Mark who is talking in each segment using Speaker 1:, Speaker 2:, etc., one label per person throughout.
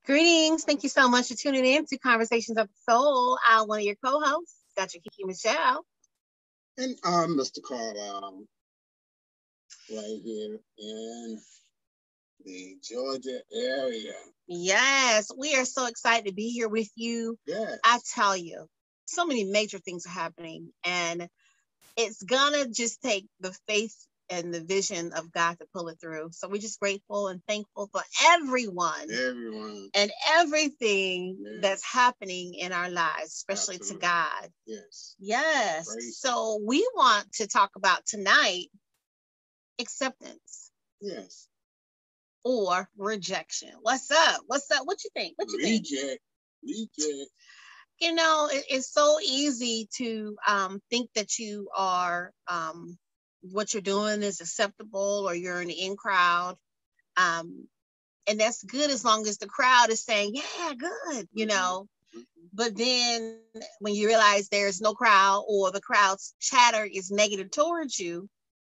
Speaker 1: Greetings. Thank you so much for tuning in to Conversations of the Soul. I'm one of your co-hosts, Dr. Kiki Michelle.
Speaker 2: And I'm Mr. Carlyle, right here in the Georgia area.
Speaker 1: Yes, we are so excited to be here with you.
Speaker 2: Yes.
Speaker 1: I tell you, so many major things are happening, and it's gonna just take the faith and the vision of God to pull it through. So we're just grateful and thankful for everyone and everything that's happening in our lives, especially
Speaker 2: Absolutely.
Speaker 1: to God.
Speaker 2: Yes.
Speaker 1: Praise. So we want to talk about tonight acceptance.
Speaker 2: Yes.
Speaker 1: Or rejection. What's up? What's up? What you think? What you think?
Speaker 2: Reject.
Speaker 1: You know, it's so easy to think that you are what you're doing is acceptable or you're in the in crowd. And that's good as long as the crowd is saying, yeah, good, you know. But then when you realize there's no crowd or the crowd's chatter is negative towards you,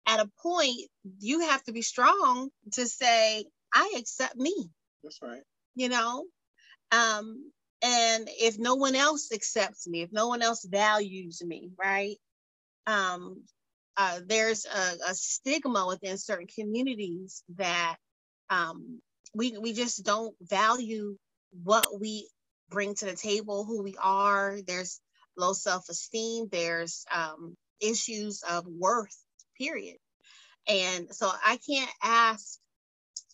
Speaker 1: at a point, you have to be strong to say, I accept me.
Speaker 2: That's right.
Speaker 1: You know? And if no one else accepts me, if no one else values me, right? There's a stigma within certain communities that we just don't value what we bring to the table, who we are. There's low self-esteem. There's issues of worth, period. And so I can't ask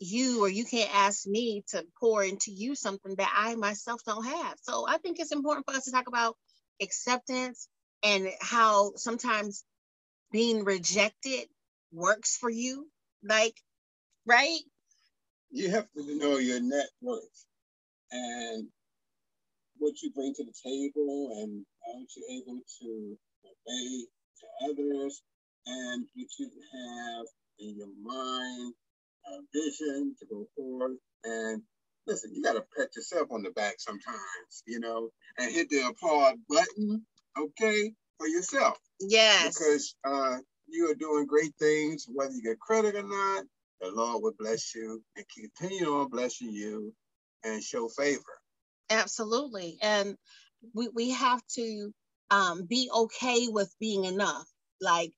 Speaker 1: you or you can't ask me to pour into you something that I myself don't have. So I think it's important for us to talk about acceptance and how sometimes being rejected works for you. Like, right?
Speaker 2: You have to know your net worth and what you bring to the table and how you're able to obey to others and what you have in your mind, vision to go forward. And listen, you got to pat yourself on the back sometimes, you know, and hit the applaud button, okay, for yourself.
Speaker 1: Yes.
Speaker 2: Because you are doing great things, whether you get credit or not. The Lord will bless you and continue on blessing you and show favor.
Speaker 1: Absolutely. And we have to be okay with being enough. Like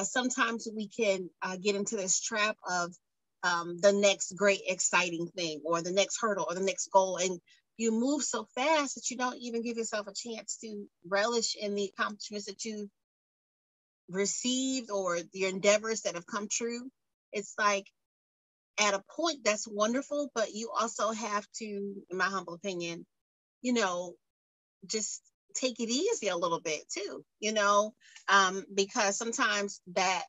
Speaker 1: sometimes we can get into this trap of the next great exciting thing or the next hurdle or the next goal. And you move so fast that you don't even give yourself a chance to relish in the accomplishments that you received or your endeavors that have come true. It's like at a point that's wonderful, but you also have to, in my humble opinion, you know, just take it easy a little bit too, you know, because sometimes that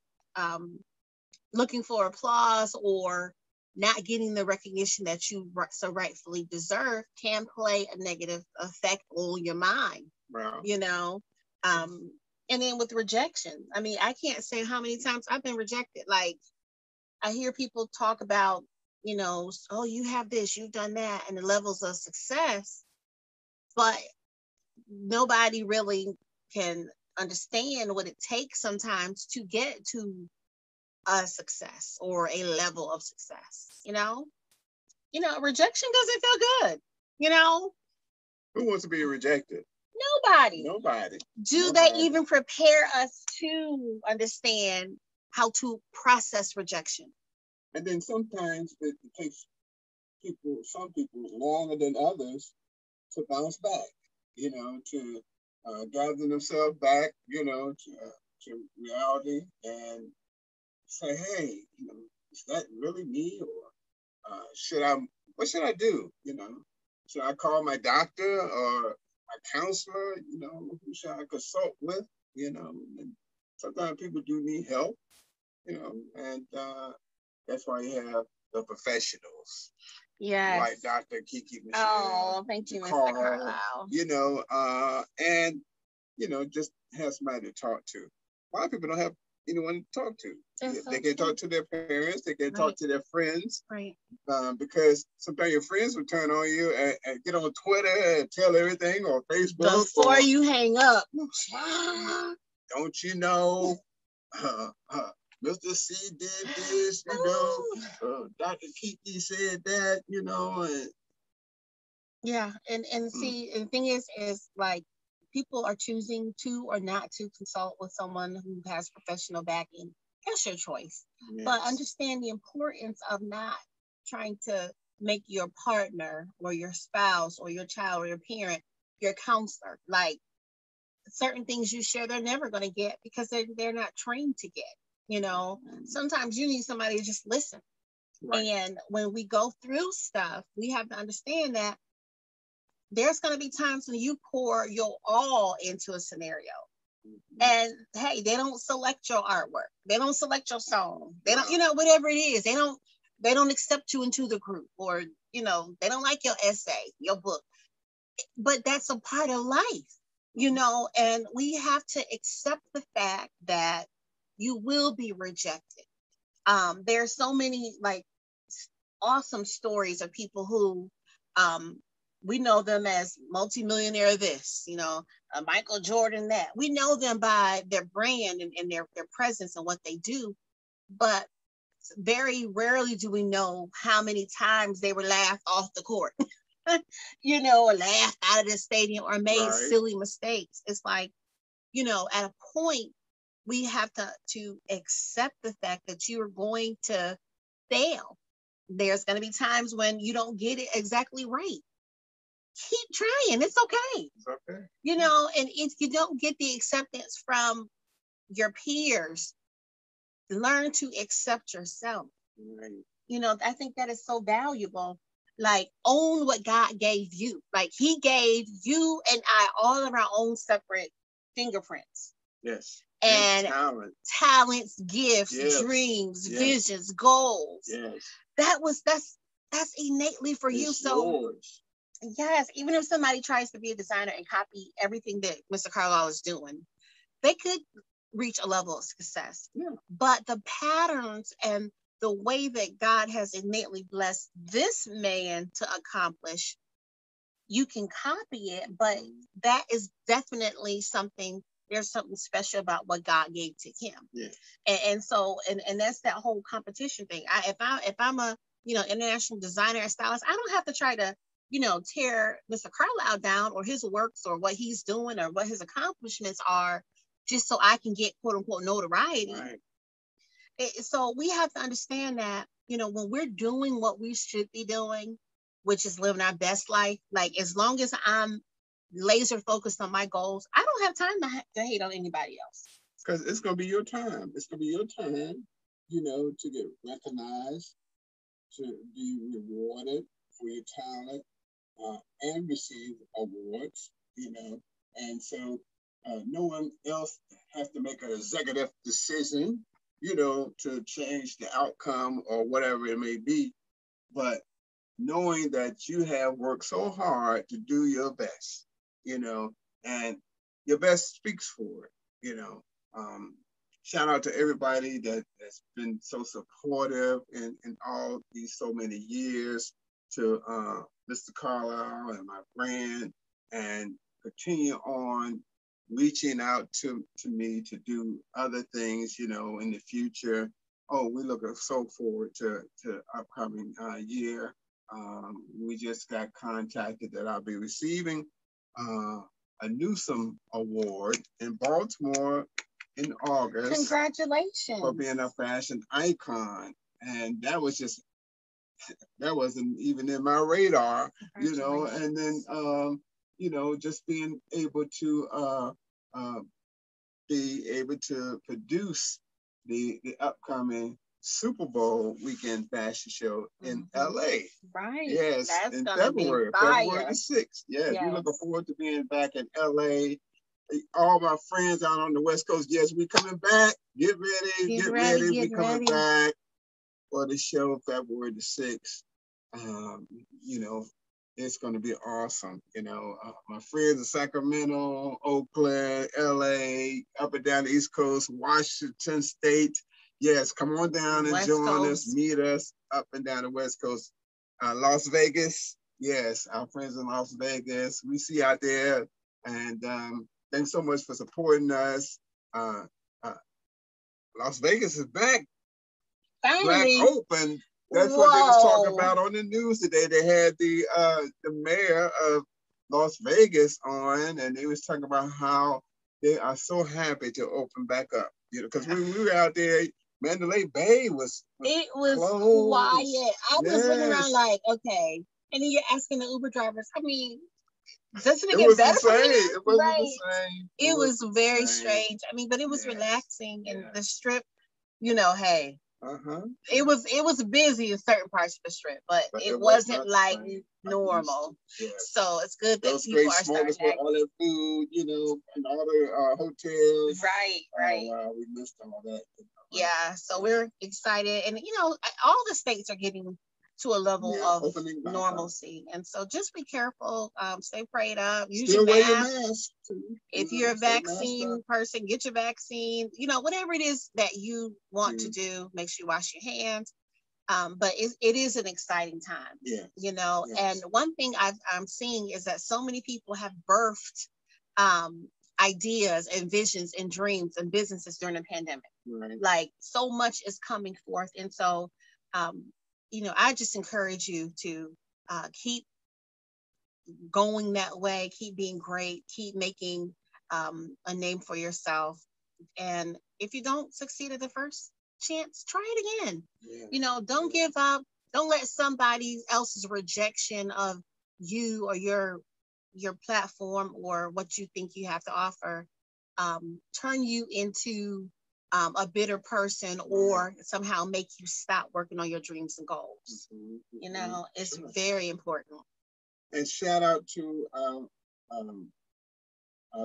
Speaker 1: looking for applause or not getting the recognition that you so rightfully deserve can play a negative effect on your mind,
Speaker 2: wow.
Speaker 1: You know. And then with rejection, I mean, I can't say how many times I've been rejected. Like, I hear people talk about, you know, oh, you have this, you've done that, and the levels of success, but nobody really can understand what it takes sometimes to get to a success or a level of success. You know, rejection doesn't feel good. You know,
Speaker 2: who wants to be rejected?
Speaker 1: Nobody. Do they even prepare us to understand how to process rejection?
Speaker 2: And then sometimes it takes some people longer than others to bounce back, you know, to gather themselves back, you know, to reality and say, hey, you know, is that really me? Or what should I do? You know, should I call my doctor or my counselor? You know, who should I consult with? You know, and sometimes people do need help, you know, and that's why you have the professionals.
Speaker 1: Yes.
Speaker 2: Like Dr. Kiki Michelle.
Speaker 1: Oh, thank you, Mr. Carlyle.
Speaker 2: You know, and, you know, just have somebody to talk to. A lot of people don't have anyone to talk to. They can talk to their parents. They can talk to their friends.
Speaker 1: Right.
Speaker 2: Because sometimes your friends will turn on you and get on Twitter and tell everything or Facebook.
Speaker 1: Before you hang up.
Speaker 2: Don't you know? Mr. C did this, you know. Dr. Kiki said that, you know, and
Speaker 1: Yeah, and see, and the thing is like people are choosing to or not to consult with someone who has professional backing. That's your choice.
Speaker 2: Yes.
Speaker 1: But understand the importance of not trying to make your partner or your spouse or your child or your parent your counselor. Like certain things you share, they're never going to get because they're not trained to get. You know, sometimes you need somebody to just listen.
Speaker 2: Right.
Speaker 1: And when we go through stuff, we have to understand that there's going to be times when you pour your all into a scenario. And hey, they don't select your artwork. They don't select your song. They don't, whatever it is, they don't accept you into the group, or, they don't like your essay, your book. But that's a part of life, and we have to accept the fact that you will be rejected. There's so many like awesome stories of people who we know them as multimillionaire this, Michael Jordan that. We know them by their brand and their presence and what they do, but very rarely do we know how many times they were laughed off the court, or laughed out of the stadium or made silly mistakes. It's like, at a point, we have to accept the fact that you are going to fail. There's going to be times when you don't get it exactly right. Keep trying. It's okay.
Speaker 2: It's okay.
Speaker 1: And if you don't get the acceptance from your peers, learn to accept yourself.
Speaker 2: Right.
Speaker 1: I think that is so valuable. Like, own what God gave you. Like, He gave you and I all of our own separate fingerprints.
Speaker 2: Yes.
Speaker 1: And talents, gifts,
Speaker 2: yes.
Speaker 1: dreams,
Speaker 2: yes.
Speaker 1: visions, goals.
Speaker 2: Yes.
Speaker 1: That's innately for you. So
Speaker 2: yours.
Speaker 1: Yes, even if somebody tries to be a designer and copy everything that Mr. Carlyle is doing, they could reach a level of success.
Speaker 2: Yeah.
Speaker 1: But the patterns and the way that God has innately blessed this man to accomplish, you can copy it, but that is definitely something. There's something special about what God gave to him.
Speaker 2: Yeah.
Speaker 1: And so that's that whole competition thing. If I'm a international designer and stylist, I don't have to try to tear Mr. Carlyle down or his works or what he's doing or what his accomplishments are, just so I can get quote unquote notoriety.
Speaker 2: Right.
Speaker 1: So we have to understand that, when we're doing what we should be doing, which is living our best life, like as long as I'm laser focused on my goals, I don't have time to hate on anybody else.
Speaker 2: Because it's going to be your time. It's going to be your time, to get recognized, to be rewarded for your talent, and receive awards, and so no one else has to make an executive decision, to change the outcome or whatever it may be. But knowing that you have worked so hard to do your best, and your best speaks for it, shout out to everybody that's been so supportive in all these so many years, to Mr. Carlyle and my brand, and continue on reaching out to me to do other things, in the future. Oh, we look so forward to upcoming year. We just got contacted that I'll be receiving a Newsom Award in Baltimore in August.
Speaker 1: Congratulations.
Speaker 2: For being a fashion icon. And that wasn't even in my radar, and then, just being able to produce the upcoming Super Bowl weekend fashion show in LA.
Speaker 1: Right.
Speaker 2: Yes,
Speaker 1: that's
Speaker 2: in February the 6th. Yes, we're looking forward to being back in LA. All my friends out on the West Coast, yes, we coming back. Get ready. We coming back for the show February the 6th. It's going to be awesome. My friends in Sacramento, Oakland, LA, up and down the East Coast, Washington State. Yes, come on down and join us, meet us up and down the West Coast. Las Vegas, yes, our friends in Las Vegas, we see out there. And thanks so much for supporting us. Las Vegas is back.
Speaker 1: Finally.
Speaker 2: Black open. That's what they was talking about on the news today. They had the mayor of Las Vegas on, and they was talking about how they are so happy to open back up. You know, because when we were out there, Mandalay Bay was
Speaker 1: it was
Speaker 2: closed.
Speaker 1: quiet. I was looking around like, okay. And then you're asking the Uber drivers, I mean, doesn't it get better for you?
Speaker 2: It wasn't the same.
Speaker 1: It was very strange. I mean, but it was relaxing, and the Strip, you know, hey, it was busy in certain parts of the Strip, but it wasn't like normal. So it's good that people are starting to
Speaker 2: all that food, you know, and all the hotels.
Speaker 1: Right.
Speaker 2: Oh, wow, we missed all that.
Speaker 1: Yeah, so we're excited, and you know, all the states are getting to a level of normalcy, and so just be careful, stay prayed up, use your mask. If you're a vaccine person, get your vaccine. You know, whatever it is that you want to do, make sure you wash your hands. But it is an exciting time. You know, and one thing I'm seeing is that so many people have birthed ideas and visions and dreams and businesses during the pandemic. Like so much is coming forth, and so you know, I just encourage you to keep going that way, keep being great, keep making a name for yourself. And if you don't succeed at the first chance, try it again. You know, don't give up. Don't let somebody else's rejection of you or your platform or what you think you have to offer turn you into a bitter person or somehow make you stop working on your dreams and goals. You know, it's very important.
Speaker 2: And shout out to our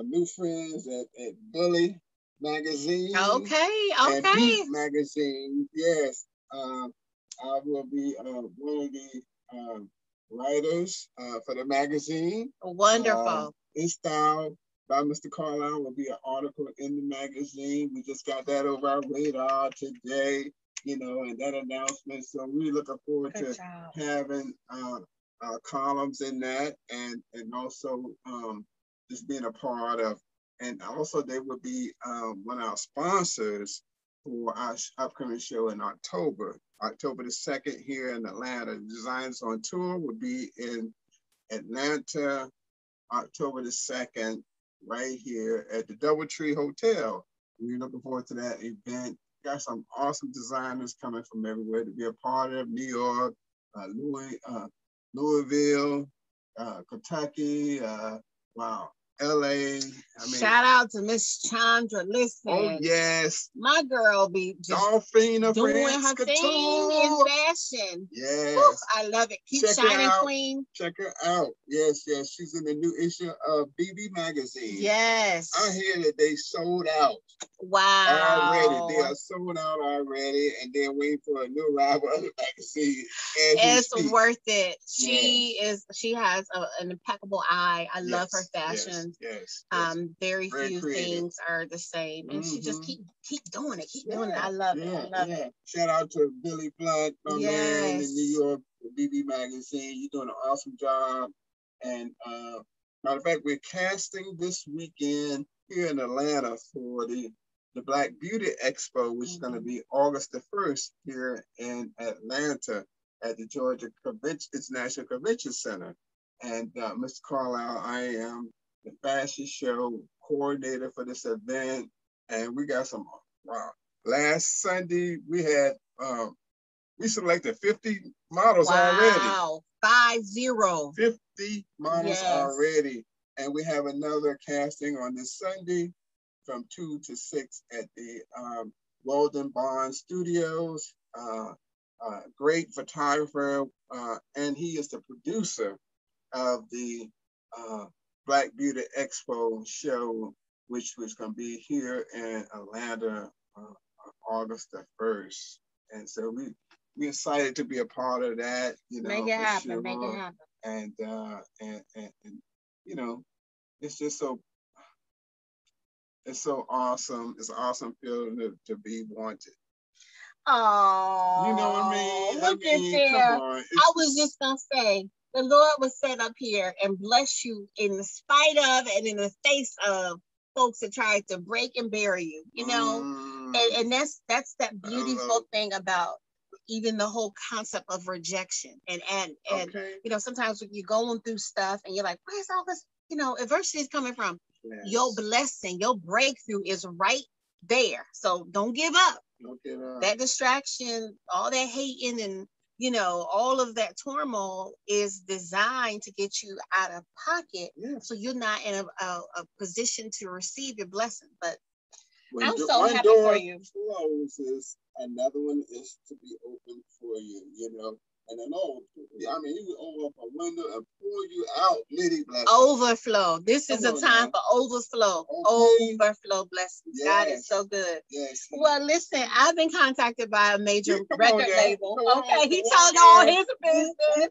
Speaker 2: new friends at Bully Magazine.
Speaker 1: Okay.
Speaker 2: And Beat Magazine. Yes. I will be one of the writers for the magazine.
Speaker 1: Wonderful.
Speaker 2: In style by Mr. Carlyle will be an article in the magazine. We just got that over our radar today, you know, and that announcement. So we're looking forward to having columns in that, and also just being a part of, and also they will be one of our sponsors for our upcoming show in October the 2nd here in Atlanta. Designs on Tour will be in Atlanta, October the 2nd, right here at the Doubletree Hotel. We're looking forward to that event. Got some awesome designers coming from everywhere to be a part of. New York, Louisville, Kentucky, wow, LA. I mean,
Speaker 1: shout out to Miss Chandra. Listen.
Speaker 2: Oh yes.
Speaker 1: My girl be just doing her thing in fashion.
Speaker 2: Yes.
Speaker 1: Woo, I love it. Keep shining, queen.
Speaker 2: Check her out. Yes. She's in the new issue of BB Magazine.
Speaker 1: Yes.
Speaker 2: I hear that they sold out.
Speaker 1: Wow.
Speaker 2: Already. They are sold out already, and they're waiting for a new arrival of the magazine.
Speaker 1: It's worth it. She has an impeccable eye. I love her fashion.
Speaker 2: Yes.
Speaker 1: Very few things are the same, and she just keep doing it. Keep doing it. I love it. I love it.
Speaker 2: Shout out to Billy Blunt, my man in New York, BB Magazine. You're doing an awesome job. And matter of fact, we're casting this weekend here in Atlanta for the Black Beauty Expo, which is going to be August the 1st here in Atlanta at the Georgia International Convention Center. And Mr. Carlyle, I am the fashion show coordinator for this event. And we got some, last Sunday we had, we selected 50 models already.
Speaker 1: Wow,
Speaker 2: 50 models already. And we have another casting on this Sunday from 2 to 6 at the Walden Barnes Studios. Great photographer, and he is the producer of the Black Beauty Expo show, which was going to be here in Atlanta August the 1st. And so we're excited to be a part of that. You know,
Speaker 1: make it happen.
Speaker 2: And you know, it's just so. It's so awesome. It's an awesome feeling to be wanted.
Speaker 1: Oh,
Speaker 2: you know what I mean?
Speaker 1: Look at there. I was just gonna say, the Lord was set up here and bless you in spite of and in the face of folks that tried to break and bury you. You know, and that's that beautiful thing about even the whole concept of rejection. And
Speaker 2: Okay.
Speaker 1: you know, sometimes when you're going through stuff and you're like, where's all this, you know, adversity is coming from?
Speaker 2: Yes.
Speaker 1: Your blessing, your breakthrough is right there. So don't give up.
Speaker 2: Don't give up.
Speaker 1: That distraction, all that hating, and you know, all of that turmoil is designed to get you out of pocket, so you're not in a position to receive your blessing. But I'm so happy for you.
Speaker 2: Closes, another one is to be open for you, you know. And I know, I mean, you can open up a window and pour you out litty blessings.
Speaker 1: Overflow. This is a time for overflow. Okay. Overflow blessings. Yes. God is so good.
Speaker 2: Yes.
Speaker 1: Well, listen, I've been contacted by a major record label. Okay, he told all his business.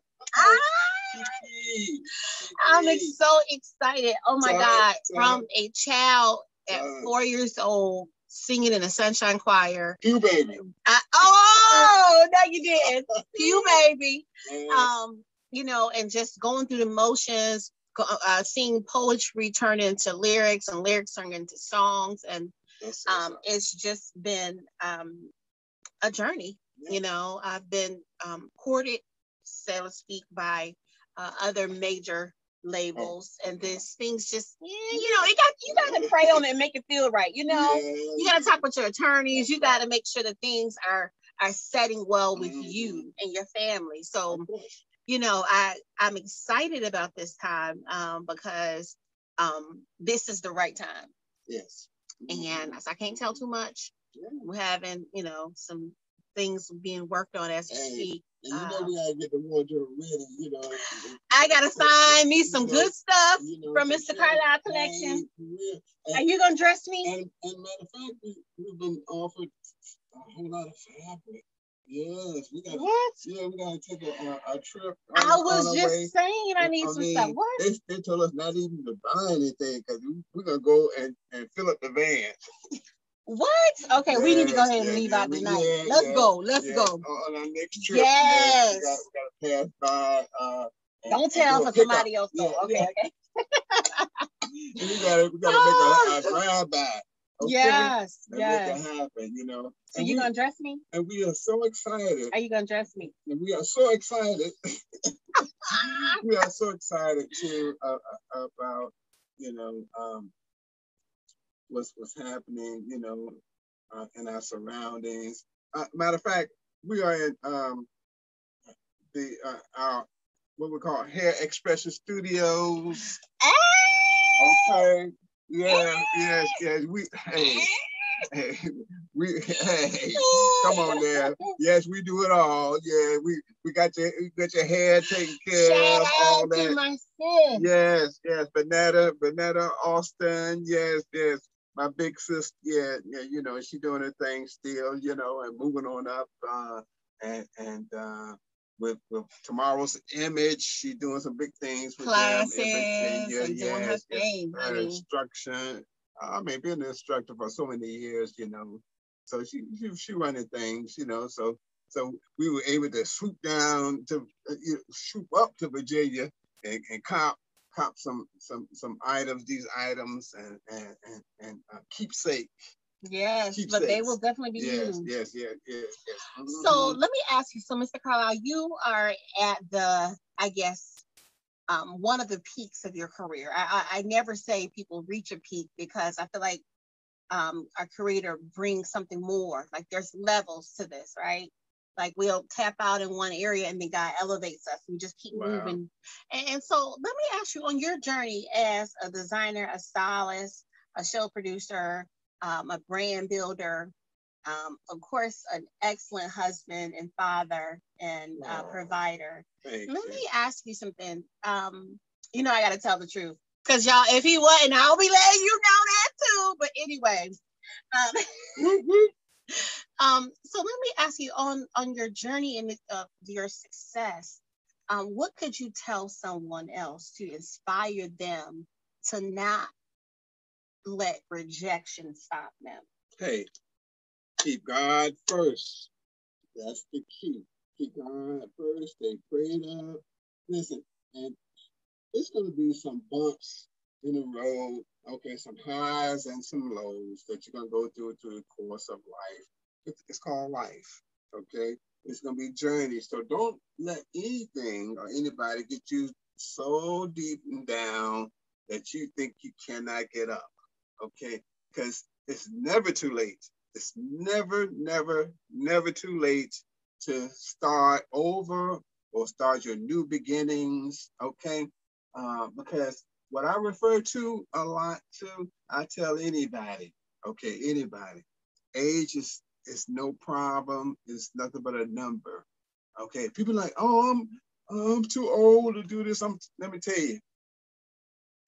Speaker 1: I'm so excited. Oh my God. From a child at 4 years old, singing in a sunshine choir.
Speaker 2: You baby.
Speaker 1: Oh, no, you didn't. You baby. You know, and just going through the motions, seeing poetry turn into lyrics and lyrics turn into songs. And it's just been a journey. Yeah. You know, I've been courted, so to speak, by other major labels, and this things just, you know, you got to pray on it and make it feel right. You know, you got to talk with your attorneys. You got to make sure that things are setting well with you and your family. So, you know, I'm excited about this time because this is the right time.
Speaker 2: Yes.
Speaker 1: And I can't tell too much. We're having, you know, some things being worked on as we speak.
Speaker 2: And you know, we gotta get the wardrobe ready, you know.
Speaker 1: I gotta find me some good stuff from Mr. Carlyle collection. Are you gonna dress me?
Speaker 2: And matter of fact, we've been offered a whole lot of fabric. Yes, we got.
Speaker 1: What?
Speaker 2: Yeah, we gotta take a trip.
Speaker 1: I was just saying I need some stuff. What?
Speaker 2: They told us not even to buy anything because we're gonna go and fill up the van.
Speaker 1: What? Okay, we need to go ahead and leave out tonight. Let's go. Let's go.
Speaker 2: On our next trip.
Speaker 1: Yes.
Speaker 2: We gotta pass by.
Speaker 1: Don't tell for somebody else.
Speaker 2: Yeah,
Speaker 1: okay.
Speaker 2: We gotta make a drive-by. Okay?
Speaker 1: Yes.
Speaker 2: Make it happen, you know.
Speaker 1: So you gonna dress me?
Speaker 2: And we are so excited.
Speaker 1: Are you gonna dress me?
Speaker 2: And we are so excited. We are so excited too about, you know, what's happening, you know, in our surroundings. Matter of fact, we are in our what we call hair expression studios. Okay. Yeah. Yes. Hey, come on there. Yes, we do it all. Yeah, we got your hair taken care of, all that.
Speaker 1: My sis.
Speaker 2: Yes, Bonetta Austin. Yes. My big sister, you know, she doing her thing still, you know, and moving on up, and with tomorrow's image, she doing some big things with
Speaker 1: classes,
Speaker 2: them.
Speaker 1: doing her thing.
Speaker 2: Instruction. I mean, been an instructor for so many years, you know, so she running things, you know, so we were able to swoop up to Virginia and cop some items, these items, and keepsake.
Speaker 1: Yes, but they will definitely be used.
Speaker 2: Yes.
Speaker 1: So let me ask you, so Mr. Carlyle, you are at the, I guess, one of the peaks of your career. I never say people reach a peak because I feel like a creator brings something more. Like there's levels to this, right? Like we'll tap out in one area and then God elevates us. We just keep moving. And so let me ask you, on your journey as a designer, a stylist, a show producer, a brand builder, of course, an excellent husband and father and provider. Let me ask you something. You know, I got to tell the truth because y'all, if he wasn't, I'll be letting you know that too. But anyway, so let me ask you, on your journey and your success, what could you tell someone else to inspire them to not let rejection stop them?
Speaker 2: Hey, keep God first. That's the key. Keep God first. Stay prayed up. Listen, and it's going to be some bumps in the road. Okay, some highs and some lows that you're going to go through the course of life. It's called life. Okay, It's going to be journey. So don't let anything or anybody get you so deep and down that you think you cannot get up. Okay? Because it's never too late. It's never, never, never too late to start over or start your new beginnings. Okay? Because what I refer to a lot to, I tell anybody, okay, anybody, age is no problem. It's nothing but a number. Okay, people are like, oh, I'm too old to do this. Let me tell you,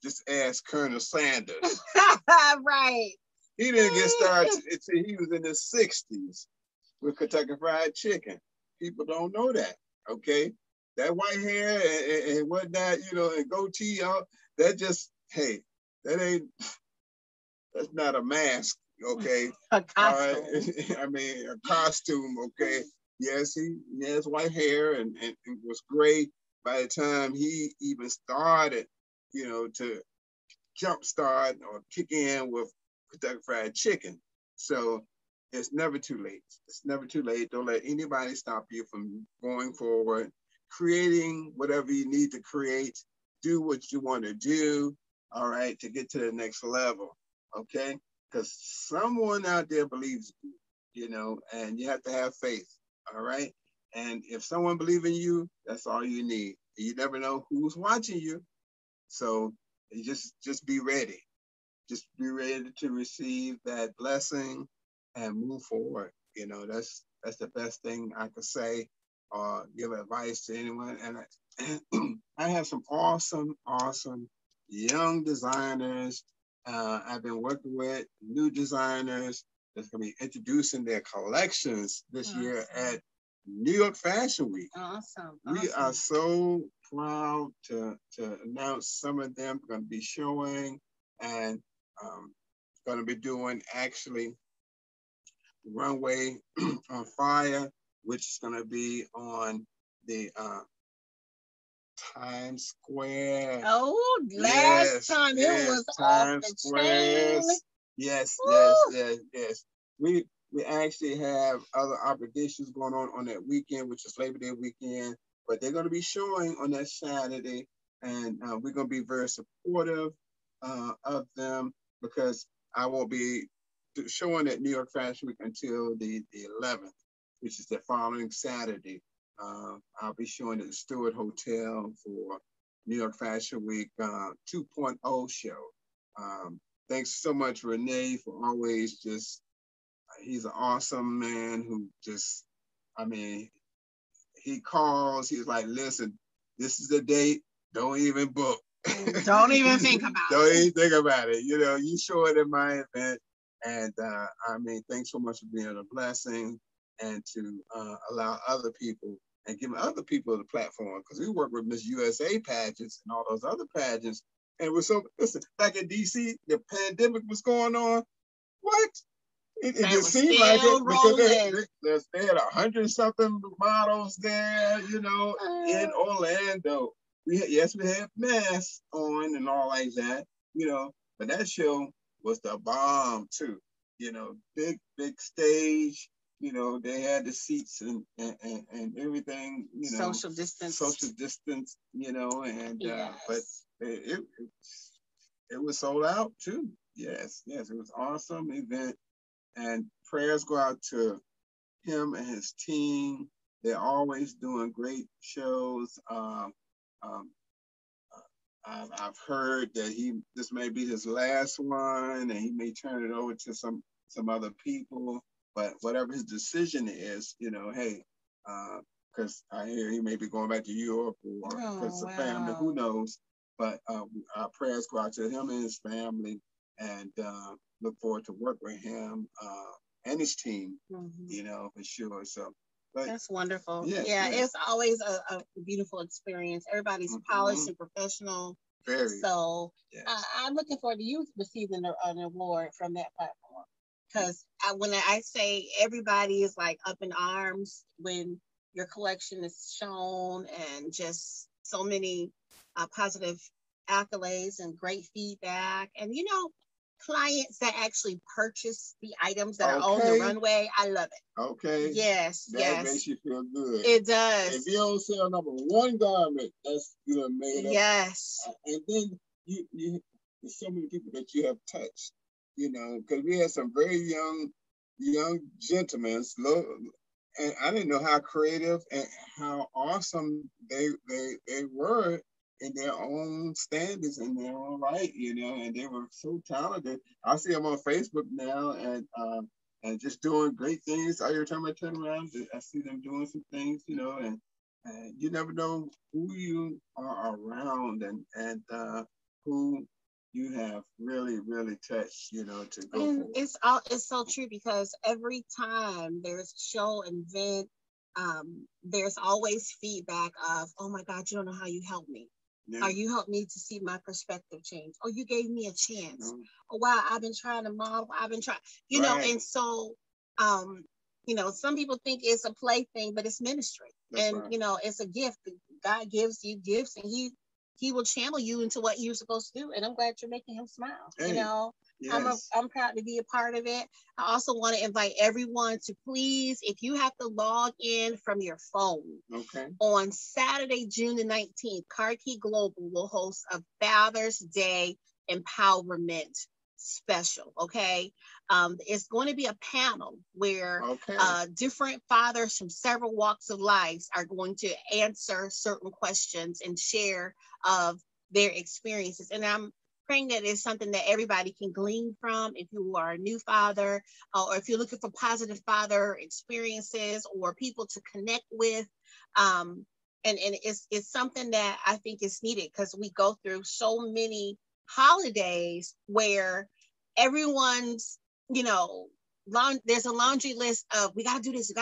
Speaker 2: just ask Colonel Sanders.
Speaker 1: Right.
Speaker 2: He didn't get started until he was in his 60s with Kentucky Fried Chicken. People don't know that. Okay, that white hair and whatnot, and goatee, that just, hey, that's not a mask. Okay,
Speaker 1: a costume.
Speaker 2: I mean, a costume. Okay, yes, he has white hair and was gray by the time he even started, to jumpstart or kick in with Kentucky Fried Chicken. So it's never too late. It's never too late. Don't let anybody stop you from going forward, creating whatever you need to create, do what you want to do, all right, to get to the next level, okay? Because someone out there believes you, and you have to have faith, all right? And if someone believes in you, that's all you need. You never know who's watching you. So you just be ready. Just be ready to receive that blessing and move forward. That's the best thing I could say or give advice to anyone. And I have some awesome, awesome young designers I've been working with, new designers that's going to be introducing their collections this year at New York Fashion Week.
Speaker 1: Awesome.
Speaker 2: We are so proud to announce some of them going to be showing and going to be doing actually Runway on Fire, which is going to be on the Times Square.
Speaker 1: Oh, last time it was Times Square.
Speaker 2: Yes. We actually have other obligations going on that weekend, which is Labor Day weekend, but they're going to be showing on that Saturday, and we're going to be very supportive of them because I won't be showing at New York Fashion Week until the 11th, which is the following Saturday. I'll be showing at the Stewart Hotel for New York Fashion Week 2.0 show. Thanks so much, Renee, for always he's an awesome man who he calls, he's like, listen, this is the date, don't even book.
Speaker 1: Don't even think about it.
Speaker 2: Don't even think about it. You show it at my event. And thanks so much for being a blessing and to allow other people and giving other people the platform, because we work with Miss USA pageants and all those other pageants. And listen, back in DC, the pandemic was going on. What? It just seemed like it because they had 100-something models there, in Orlando. We had masks on and all like that, but that show was the bomb too. Big stage. They had the seats and everything.
Speaker 1: Social distance.
Speaker 2: And
Speaker 1: yes.
Speaker 2: But it was sold out too. Yes, it was an awesome event. And prayers go out to him and his team. They're always doing great shows. I've heard that this may be his last one, and he may turn it over to some other people. But whatever his decision is, hey, because I hear he may be going back to Europe or because of family, who knows? But our prayers go out to him and his family, and look forward to work with him and his team, for sure. So. But,
Speaker 1: that's wonderful.
Speaker 2: Yes.
Speaker 1: It's always a beautiful experience. Everybody's polished and professional.
Speaker 2: Very.
Speaker 1: So yes. I'm looking forward to you receiving an award from that platform. Because when I say everybody is like up in arms when your collection is shown, and just so many positive accolades and great feedback. And clients that actually purchase the items that are on the runway, I love it.
Speaker 2: Okay.
Speaker 1: Yes,
Speaker 2: that makes you feel good.
Speaker 1: It does.
Speaker 2: If you don't sell number one garment, that's made up.
Speaker 1: Yes.
Speaker 2: And then you there's so many people that you have touched, because we had some very young gentlemen, and I didn't know how creative and how awesome they were in their own standards, in their own right, and they were so talented. I see them on Facebook now, and just doing great things. Every time I turn around, I see them doing some things, and you never know who you are around and who you have really, really touched, to go
Speaker 1: and
Speaker 2: for.
Speaker 1: It's so true, because every time there's a show and event, there's always feedback of, oh my God, you don't know how you helped me. Yeah. Or you helped me to see my perspective change. Or you gave me a chance. No. Oh wow, I've been trying to model. I've been trying, right. And so, some people think it's a play thing, but it's ministry. That's and right. It's a gift. God gives you gifts, and He will channel you into what you're supposed to do. And I'm glad you're making him smile. Hey. Yes. I'm proud to be a part of it. I also want to invite everyone to please, if you have to log in from your phone, okay. On Saturday, June the 19th, Carlyle Global will host a Father's Day Empowerment special. Okay. It's going to be a panel where different fathers from several walks of life are going to answer certain questions and share of their experiences. And I'm praying that it's something that everybody can glean from. If you are a new father, or if you're looking for positive father experiences or people to connect with, and it's something that I think is needed, because we go through so many holidays where everyone's, there's a laundry list of, we got to do this,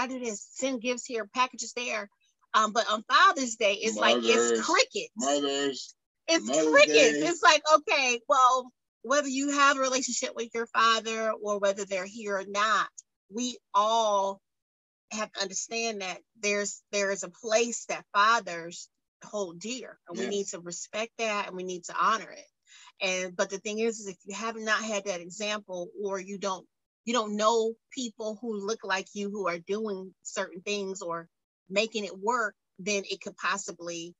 Speaker 1: send gifts here, packages there. But on Father's Day, it's it's crickets. It's crickets. It's like, okay, well, whether you have a relationship with your father or whether they're here or not, we all have to understand that there is a place that fathers hold dear, and we need to respect that, and we need to honor it. But the thing is if you have not had that example, or you don't know people who look like you who are doing certain things or making it work, then it could possibly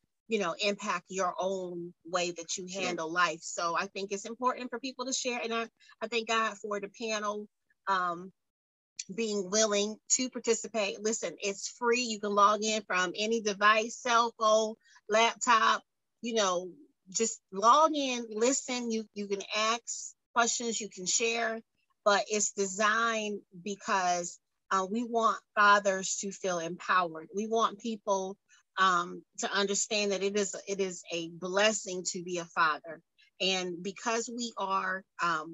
Speaker 1: impact your own way that you handle life. So I think it's important for people to share. And I thank God for the panel being willing to participate. Listen, it's free. You can log in from any device, cell phone, laptop, just log in, listen. You can ask questions, you can share, but it's designed because we want fathers to feel empowered. We want people to understand that it is a blessing to be a father. And because we are a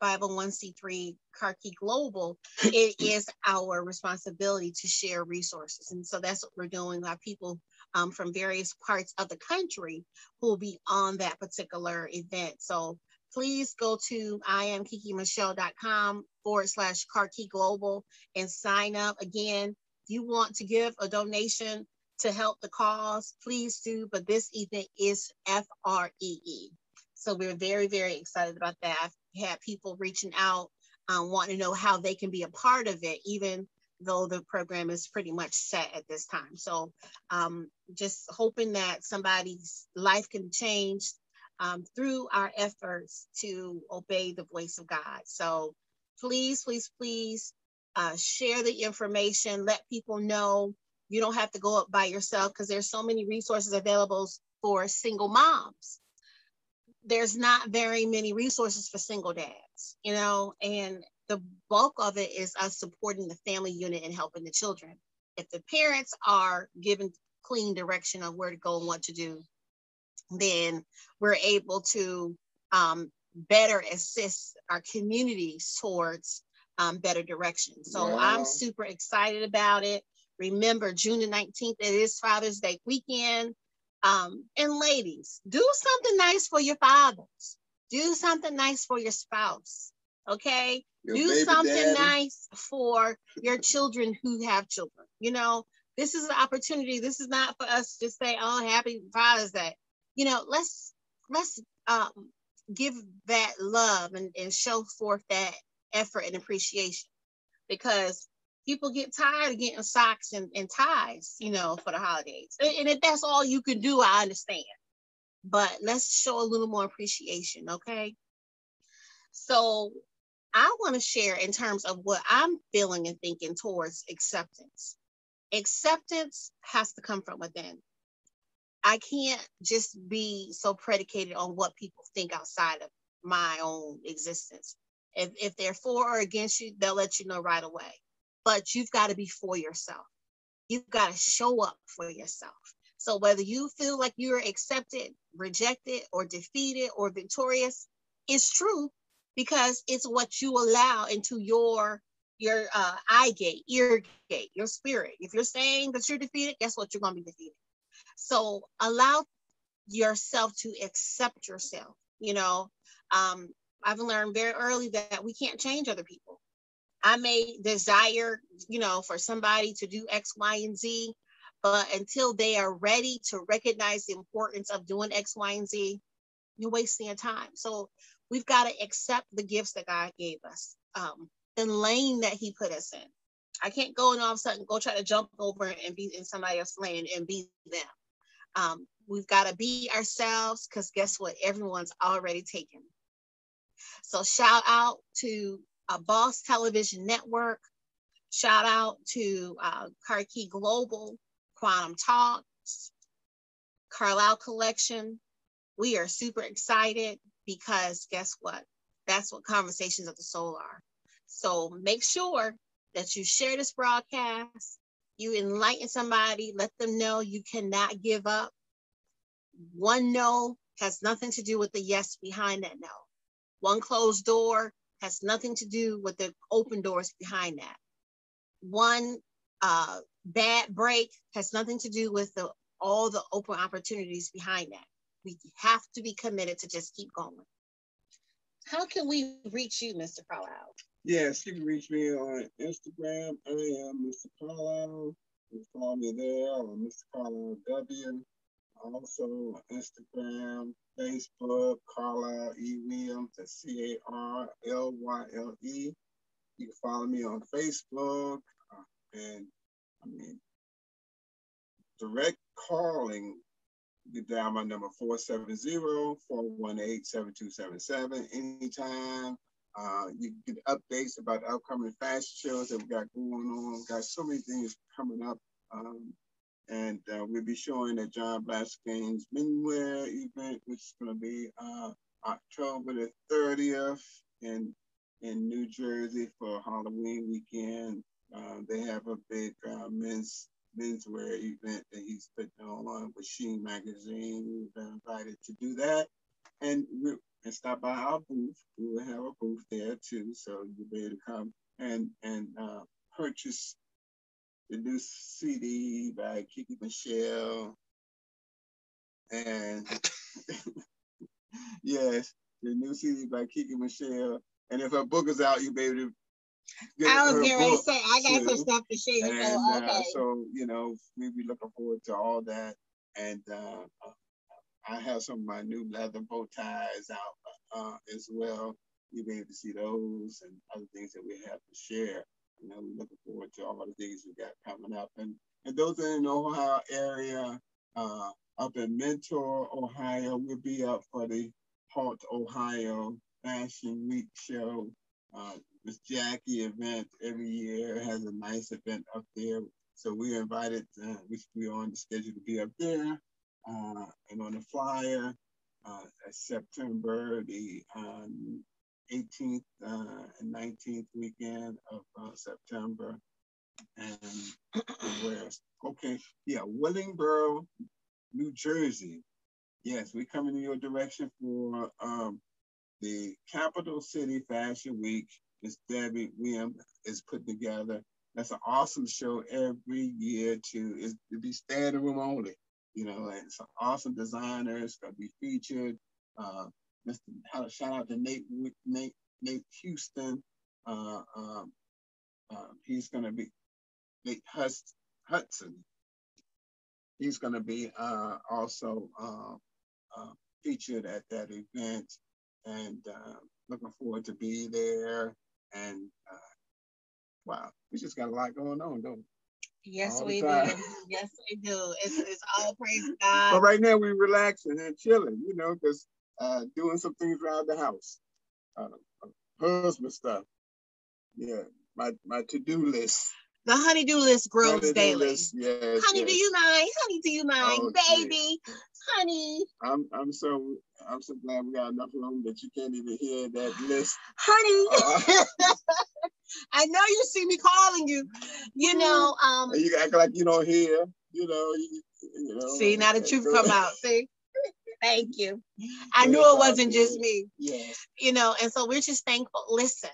Speaker 1: 501c3 Carlyle Global, it is our responsibility to share resources. And so that's what we're doing. We have people from various parts of the country who will be on that particular event. So please go to IamKikiMichelle.com/Carlyle Global and sign up. Again, if you want to give a donation to help the cause, please do. But this event is FREE. So we're very, very excited about that. I've had people reaching out, wanting to know how they can be a part of it, even though the program is pretty much set at this time. So just hoping that somebody's life can change through our efforts to obey the voice of God. So please, please, please share the information, let people know. You don't have to go up by yourself, because there's so many resources available for single moms. There's not very many resources for single dads, and the bulk of it is us supporting the family unit and helping the children. If the parents are given clean direction on where to go and what to do, then we're able to better assist our communities towards better direction. So wow. I'm super excited about it. Remember, June the 19th, it is Father's Day weekend. And ladies, do something nice for your fathers. Do something nice for your spouse. Okay? Do something nice for your children who have children. This is an opportunity. This is not for us to say, oh, happy Father's Day. Let's give that love and show forth that effort and appreciation, because people get tired of getting socks and ties, for the holidays. And if that's all you can do, I understand. But let's show a little more appreciation, okay? So I want to share in terms of what I'm feeling and thinking towards acceptance. Acceptance has to come from within. I can't just be so predicated on what people think outside of my own existence. If they're for or against you, they'll let you know right away. But you've got to be for yourself. You've got to show up for yourself. So whether you feel like you're accepted, rejected, or defeated, or victorious, it's true, because it's what you allow into your eye gate, ear gate, your spirit. If you're saying that you're defeated, guess what? You're going to be defeated. So allow yourself to accept yourself. I've learned very early that we can't change other people. I may desire, for somebody to do X, Y, and Z, but until they are ready to recognize the importance of doing X, Y, and Z, you're wasting your time. So we've got to accept the gifts that God gave us, the lane that He put us in. I can't go and all of a sudden go try to jump over and be in somebody else's lane and be them. We've got to be ourselves, because guess what? Everyone's already taken. So shout out to Boss Television Network. Shout out to Kiki Global, Quantum Talks, Carlyle Collection. We are super excited, because guess what? That's what Conversations of the Soul are. So make sure that you share this broadcast. You enlighten somebody. Let them know you cannot give up. One no has nothing to do with the yes behind that no. One closed door has nothing to do with the open doors behind that. One bad break has nothing to do with all the open opportunities behind that. We have to be committed to just keep going. How can we reach you, Mr. Carlyle?
Speaker 2: Yes, you can reach me on Instagram. I am Mr. Carlyle. You can follow me there, or Mr. Carlyle W. Also Instagram, Facebook, Carlyle E. Williams, that's CARLYLE. You can follow me on Facebook, and direct calling. You can dial my number 470-418-7277 anytime. You can get updates about the upcoming fashion shows that we got going on. We've got so many things coming up. And we'll be showing at John Blasking's Menwear event, which is going to be October the 30th in New Jersey for Halloween weekend. They have a big menswear event that he's putting on with Sheen Magazine. We've been invited to do that. And stop by our booth. We will have a booth there too, so you'll be able to come and purchase the new CD by Kiki Michelle. And yes, the new CD by Kiki Michelle. And if her book is out, you'll be able to get
Speaker 1: I was
Speaker 2: getting
Speaker 1: ready to say, I got some stuff to share.
Speaker 2: And
Speaker 1: okay.
Speaker 2: So, we'll be looking forward to all that. And I have some of my new leather bow ties out as well. You'll be able to see those and other things that we have to share. We're looking forward to all the things we got coming up. And those in the Ohio area, up in Mentor, Ohio, we'll be up for the Halt Ohio Fashion Week show. This Jackie event every year has a nice event up there. So we're invited, we're on the schedule to be up there. And on the flyer, September the 18th and 19th weekend of September. And where else? Okay, yeah, Willingboro, New Jersey. Yes, we're coming in your direction for the Capital City Fashion Week. Miss Debbie Williams is put together. That's an awesome show every year too. It'll be standing room only. And some awesome designers going to be featured. Shout out to Nate Houston. He's going to be Nate Hudson. He's going to be also featured at that event. and looking forward to be there. And wow, we just got a lot going on, don't we?
Speaker 1: Yes, we do. Yes, we do. It's all praise God.
Speaker 2: But right now we're relaxing and chilling, you know, because doing some things around the house, husband stuff. Yeah, my to-do list.
Speaker 1: The honey-do list grows daily.
Speaker 2: Yes,
Speaker 1: honey,
Speaker 2: yes.
Speaker 1: do you mind? Honey, do you mind?
Speaker 2: Oh,
Speaker 1: baby,
Speaker 2: shit.
Speaker 1: Honey.
Speaker 2: I'm so glad we got enough room that you can't even hear that list.
Speaker 1: Honey. I know you see me calling you. You know,
Speaker 2: you act like you don't hear, you know. You know.
Speaker 1: See, now the truth come out. See? Thank you. I knew it wasn't just me.
Speaker 2: Yes.
Speaker 1: You know, and so we're just thankful. Listen,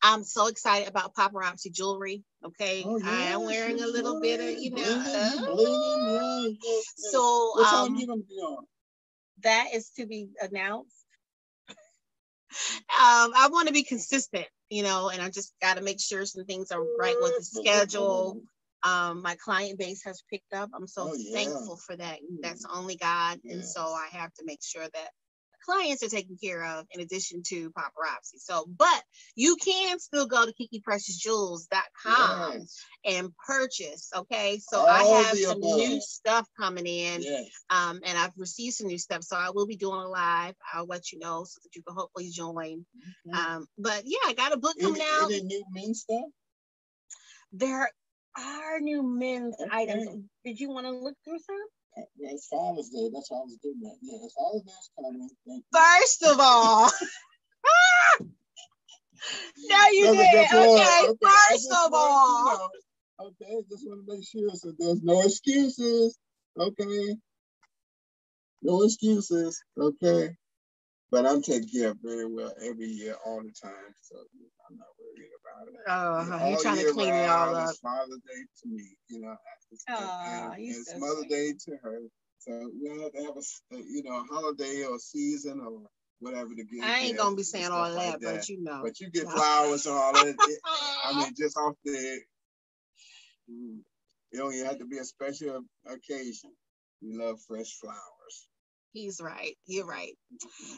Speaker 1: I'm so excited about paparazzi jewelry. Okay.
Speaker 2: Oh, yes,
Speaker 1: I am wearing a little bit of, you know.
Speaker 2: Bleeding, yes.
Speaker 1: So
Speaker 2: what time you gonna be on?
Speaker 1: That is to be announced. I want to be consistent, you know, and I just got to make sure some things are right with the schedule. My client base has picked up. I'm so thankful for that. That's only God. Yes. And so I have to make sure that clients are taken care of in addition to paparazzi. So, but you can still go to KikiPreciousJewels.com and purchase. Okay. So I have some new stuff coming in. Yes. And I've received some new stuff. So I will be doing a live. I'll let you know so that you can hopefully join. Mm-hmm. But yeah, I got a book coming out.
Speaker 2: Any new men's stuff?
Speaker 1: There are new men's items. Did you want to look through some?
Speaker 2: It's Father's Day. That's what I was doing that. Yeah, it's Father's Day's coming.
Speaker 1: First of all, no, you did. Okay. First of all,
Speaker 2: okay, just want to make sure so there's no excuses. Okay, no excuses. Okay, but I'm taken care of very well every year, all the time. So I'm not worried about it.
Speaker 1: You're trying to clean it all up.
Speaker 2: It's Father's Day to me, you know. It's Mother's Day to her. So we have to have a holiday or season or whatever to get.
Speaker 1: I ain't gonna be saying all that, but you know.
Speaker 2: But you get flowers and all that. I mean, just off the. You don't even have to be a special occasion. We love fresh flowers.
Speaker 1: He's right. You're right.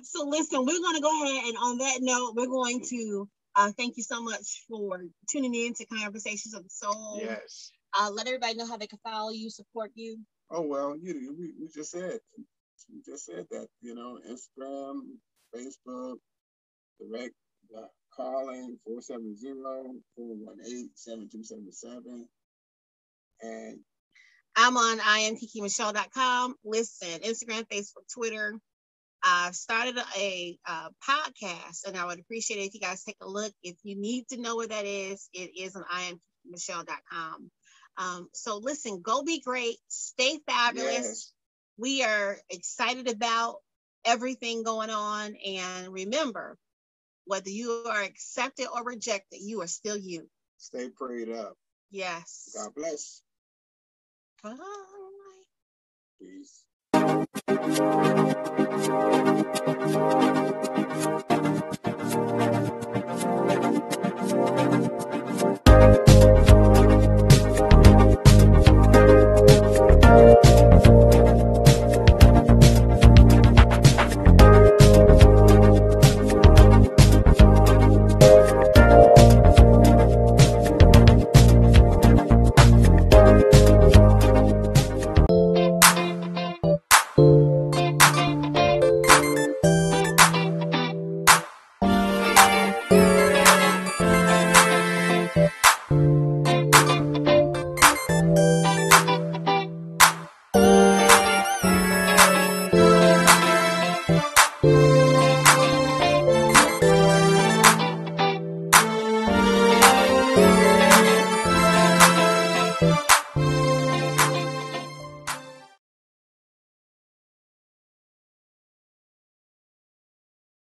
Speaker 1: So listen, we're gonna go ahead and on that note, we're going to thank you so much for tuning in to Conversations of the Soul.
Speaker 2: Yes.
Speaker 1: Let everybody know how they can follow you, support you.
Speaker 2: Oh well, we just said that, you know, Instagram, Facebook, direct calling 470-418-7277, and
Speaker 1: I'm on IamKikiMichelle.com. Listen, Instagram, Facebook, Twitter. I've started a podcast, and I would appreciate it if you guys take a look. If you need to know where that is, it is on IamKikiMichelle.com. So listen, go be great, stay fabulous. Yes. We are excited about everything going on. And remember, whether you are accepted or rejected, you are still you.
Speaker 2: Stay prayed up.
Speaker 1: Yes.
Speaker 2: God bless.
Speaker 1: Bye.
Speaker 2: Peace.